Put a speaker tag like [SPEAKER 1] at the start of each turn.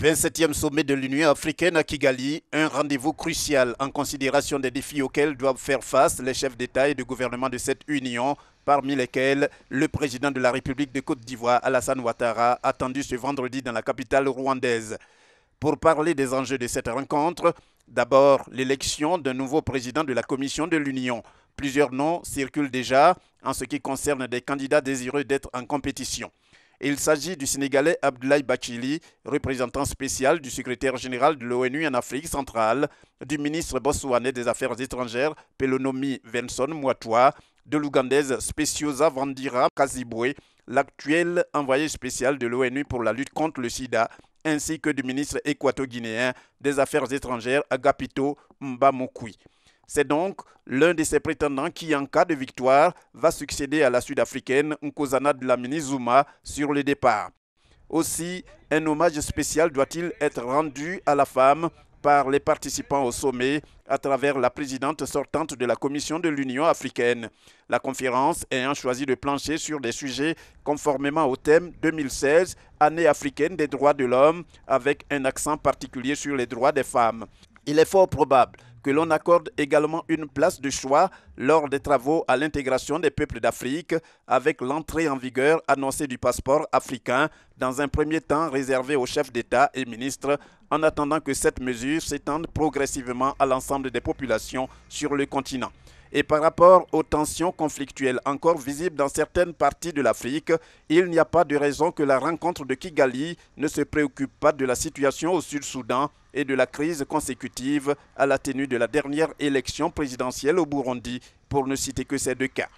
[SPEAKER 1] 27e sommet de l'Union africaine à Kigali, un rendez-vous crucial en considération des défis auxquels doivent faire face les chefs d'État et de gouvernement de cette union, parmi lesquels le président de la République de Côte d'Ivoire, Alassane Ouattara, attendu ce vendredi dans la capitale rwandaise. Pour parler des enjeux de cette rencontre, d'abord l'élection d'un nouveau président de la Commission de l'Union. Plusieurs noms circulent déjà en ce qui concerne des candidats désireux d'être en compétition. Il s'agit du Sénégalais Abdoulaye Bathily, représentant spécial du secrétaire général de l'ONU en Afrique centrale, du ministre botswanais des Affaires étrangères Pelonomi Venson Mouatoua, de l'Ougandaise Speciosa Vandira Kazibwe, l'actuel envoyé spécial de l'ONU pour la lutte contre le sida, ainsi que du ministre équato-guinéen des Affaires étrangères Agapito Mbamokui. C'est donc l'un de ces prétendants qui, en cas de victoire, va succéder à la Sud-Africaine Nkosi Dlamini-Zuma sur le départ. Aussi, un hommage spécial doit-il être rendu à la femme par les participants au sommet à travers la présidente sortante de la Commission de l'Union africaine. La conférence ayant choisi de plancher sur des sujets conformément au thème 2016, Année africaine des droits de l'homme, avec un accent particulier sur les droits des femmes. Il est fort probable que l'on accorde également une place de choix lors des travaux à l'intégration des peuples d'Afrique avec l'entrée en vigueur annoncée du passeport africain dans un premier temps réservé aux chefs d'État et ministres en attendant que cette mesure s'étende progressivement à l'ensemble des populations sur le continent. Et par rapport aux tensions conflictuelles encore visibles dans certaines parties de l'Afrique, il n'y a pas de raison que la rencontre de Kigali ne se préoccupe pas de la situation au Sud-Soudan et de la crise consécutive à la tenue de la dernière élection présidentielle au Burundi, pour ne citer que ces deux cas.